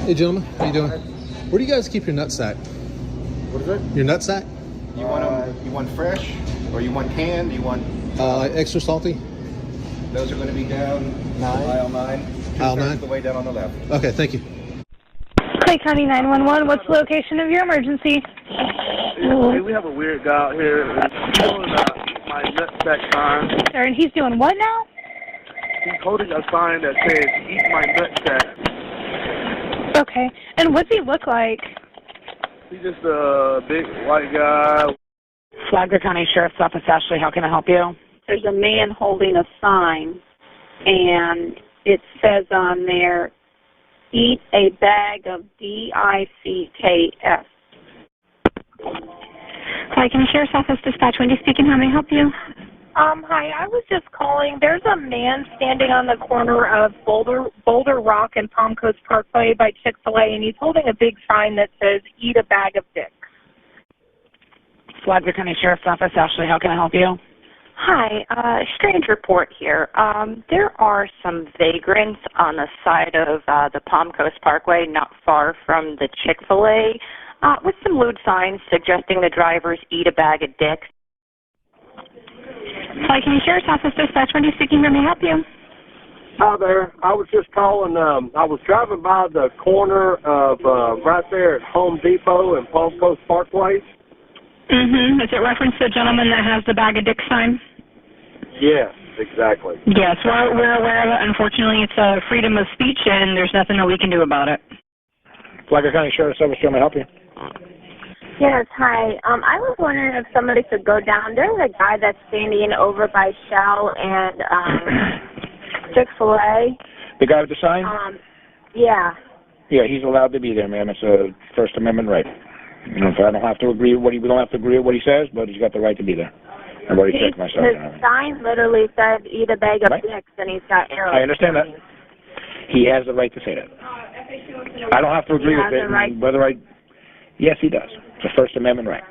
Hey, gentlemen. How you doing? Where do you guys keep your nutsack? What is it? Your nutsack? You want fresh, or you want canned? You want Extra salty? those are going to be down aisle 9. Aisle 2/3 9? the way down on the left. Okay, thank you. Clay County 911, what's the location of your emergency? Hey, we have a weird guy out here. He's holding my nutsack sign. Sir, and he's doing what now? He's holding a sign that says, "Eat my nutsack." Okay, and what's he look like? He's just a big white guy. Flagler County Sheriff's Office, Ashley, how can I help you? There's a man holding a sign, and it says on there, "Eat a bag of DICKS." Flagler County Sheriff's Office, dispatch, Wendy speaking, how may I help you? Hi, I was just calling. There's a man standing on the corner of Boulder Rock and Palm Coast Parkway by Chick-fil-A, and he's holding a big sign that says, "Eat a bag of dicks." Flagler County Sheriff's Office, Ashley, how can I help you? Hi, strange report here. There are some vagrants on the side of the Palm Coast Parkway, not far from the Chick-fil-A, with some lewd signs suggesting the drivers eat a bag of dicks. Flagler County Sheriff's Office, dispatch, Wendy speaking, how may I help you? Hi there. I was just calling. I was driving by the corner of right there at Home Depot and Palm Coast Parkway. Mm-hmm. Is it reference to the gentleman that has the bag of dicks sign? Yes, exactly. Yes, we're aware of it. Unfortunately, it's a freedom of speech, and there's nothing that we can do about it. Flagler County Sheriff's Office, can I help you? Yes, hi. I was wondering if somebody could go down. There's a guy that's standing over by Shell and Chick-fil-A. The guy with the sign? Yeah. Yeah, he's allowed to be there, ma'am. It's a First Amendment right. You know, I don't have to agree with what we don't have to agree with what he says, but he's got the right to be there. I've already checked myself. His sign literally says, "Eat a bag of dicks," and he's got arrows. I understand that. He has the right to say that. I don't have to agree with it. Right. Yes, he does. It's a First Amendment right.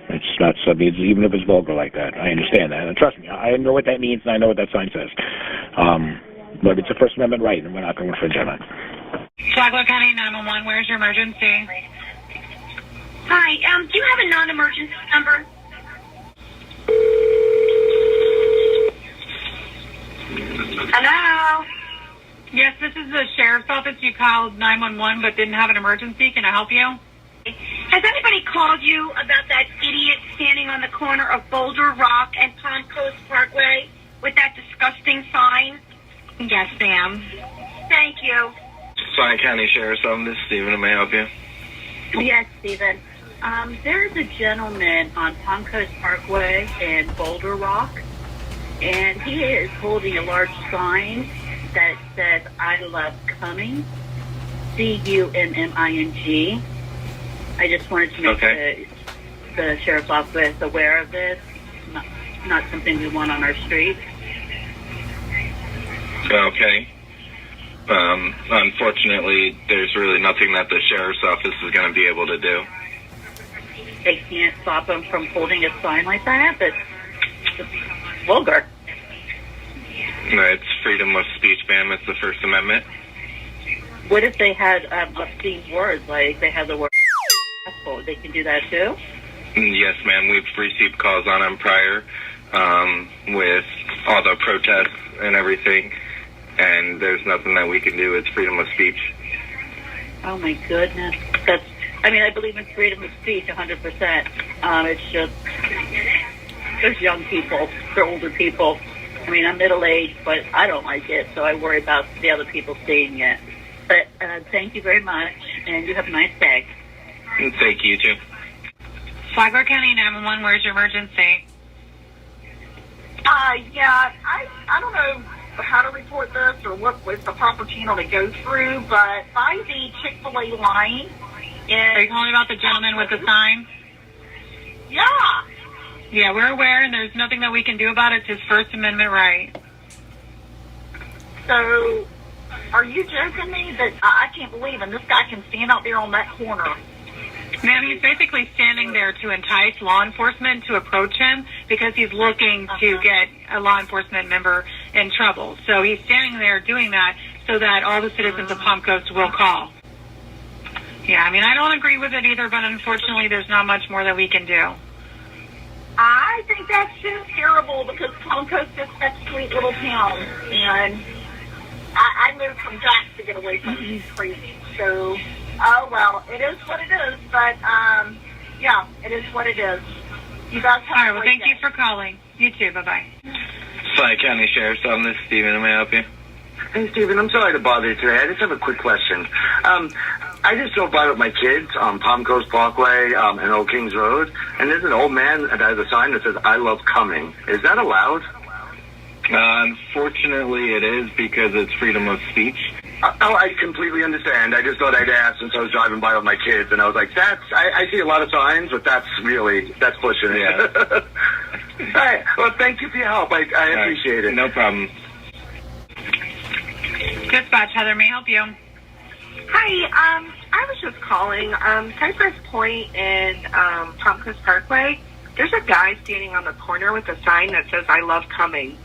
It's not something, even if it's vulgar like that. I understand that. And trust me, I know what that means, and I know what that sign says. But it's a First Amendment right, and we're not going to infringe on it. Flagler County 911, where's your emergency? Hi, do you have a non-emergency number? Hello? Yes, this is the sheriff's office. You called 911 but didn't have an emergency. Can I help you? Has anybody called you about that idiot standing on the corner of Boulder Rock and Palm Coast Parkway with that disgusting sign? Yes, ma'am. Thank you. Lyon County Sheriff's Office, this is Stephen. May I help you? Yes, Stephen. There's a gentleman on Palm Coast Parkway and Boulder Rock, and he is holding a large sign that says, "I love coming," CUMMING. I just wanted to make the sheriff's office aware of this. Not something we want on our street. Okay. Unfortunately, there's really nothing that the sheriff's office is going to be able to do. They can't stop him from holding a sign like that. That's vulgar. It's freedom of speech, ma'am. It's the First Amendment. What if they had obscene words, like they had the word asshole? They can do that too? Yes, ma'am. We've received calls on them prior with all the protests and everything, and there's nothing that we can do. It's freedom of speech. Oh, my goodness. I believe in freedom of speech 100%. It's just, there's young people, they're older people. I'm middle-aged, but I don't like it, so I worry about the other people seeing it. But thank you very much, and you have a nice day. Thank you, too. Flagler County 911, where's your emergency? Yeah, I don't know how to report this or what was the proper channel to go through, but by the Chick-fil-A line... Are you calling about the gentleman with the sign? Yeah. Yeah, we're aware, and there's nothing that we can do about it. It's his First Amendment right. So, are you joking me that I can't believe and this guy can stand out there on that corner? Ma'am, he's basically standing there to entice law enforcement to approach him because he's looking to get a law enforcement member in trouble. So he's standing there doing that so that all the citizens of Palm Coast will call. Yeah, I mean, I don't agree with it either, but unfortunately there's not much more that we can do. I think that's just terrible because Palm Coast is such a sweet little town, and I moved from Jax to get away from these crazy. So, oh well, it is what it is. But yeah, it is what it is. You guys have All right, well, thank you for calling. You too. Bye bye. Clay County Sheriff's Office, this is Steven. May I help you? Hey, Stephen, I'm sorry to bother you today. I just have a quick question. I just drove by with my kids on Palm Coast Parkway and Old Kings Road, and there's an old man that has a sign that says, "I love coming." Is that allowed? Unfortunately, it is because it's freedom of speech. Oh, I completely understand. I just thought I'd ask since I was driving by with my kids, and I was like, I see a lot of signs, but that's pushing it. Yeah. All right. Well, thank you for your help. I appreciate it. No problem. Dispatch, Heather, may I help you? Hi, I was just calling. Cypress Point and Palm Coast Parkway, there's a guy standing on the corner with a sign that says, "I love coming."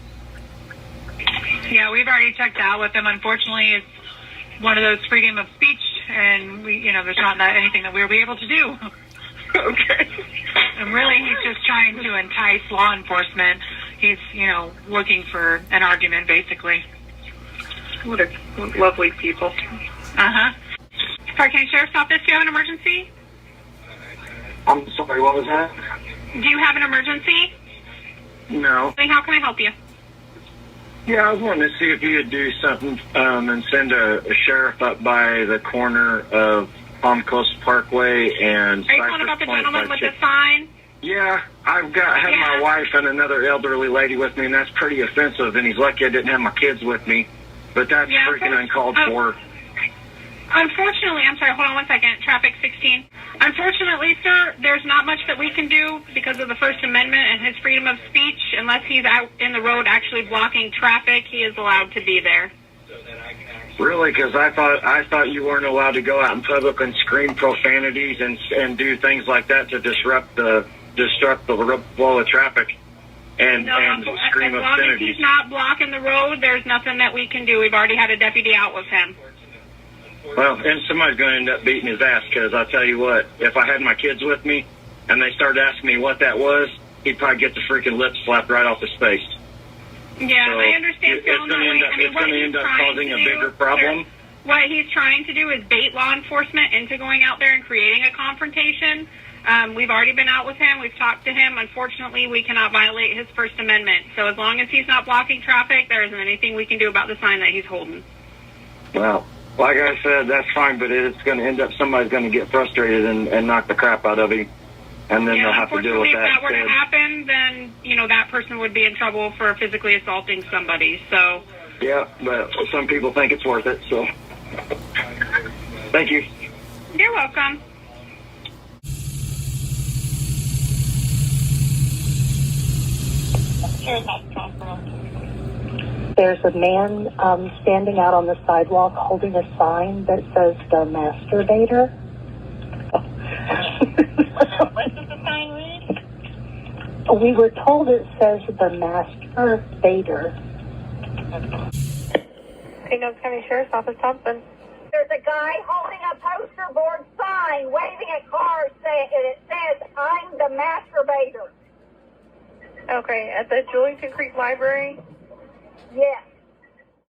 Yeah, we've already checked out with him. Unfortunately, it's one of those freedom of speech, and there's not anything that we'll be able to do. Okay. And really, he's just trying to entice law enforcement. He's, looking for an argument, basically. What lovely people. Uh-huh. Park County Sheriff's Office, do you have an emergency? I'm sorry, what was that? Do you have an emergency? No. How can I help you? Yeah, I was wanting to see if you could do something and send a sheriff up by the corner of Palm Coast Parkway and Are you calling about the gentleman with the sign? Yeah, I've had my wife and another elderly lady with me, and that's pretty offensive, and he's lucky I didn't have my kids with me. But that's freaking uncalled for. Unfortunately, I'm sorry, hold on 1 second. Traffic 16. Unfortunately, sir, there's not much that we can do because of the First Amendment and his freedom of speech. Unless he's out in the road actually blocking traffic, he is allowed to be there. Really? Because I thought you weren't allowed to go out in public and scream profanities and do things like that to disrupt the flow of traffic and scream as long as he's not blocking the road, there's nothing that we can do. We've already had a deputy out with him. Well, and somebody's going to end up beating his ass because I'll tell you what, if I had my kids with me and they started asking me what that was, he'd probably get the freaking lip slapped right off his face. Yeah, So I understand feeling that way. It's going to end up causing a bigger problem. What he's trying to do is bait law enforcement into going out there and creating a confrontation. We've already been out with him. We've talked to him. Unfortunately, we cannot violate his First Amendment. So as long as he's not blocking traffic, there isn't anything we can do about the sign that he's holding. Well, like I said, that's fine, but it's going to end up somebody's going to get frustrated and knock the crap out of him, and then they'll have to deal with that. If that were to happen, then that person would be in trouble for physically assaulting somebody. So. Yeah, but some people think it's worth it. So, thank you. You're welcome. There's a man standing out on the sidewalk holding a sign that says "The Masturbator." What does the sign read? We were told it says "The Masturbator." St. John's County Sheriff's Office, Thompson. There's a guy holding a poster board sign, waving at cars, it says, "I'm the masturbator." Okay, at the Julington Creek Library? Yes.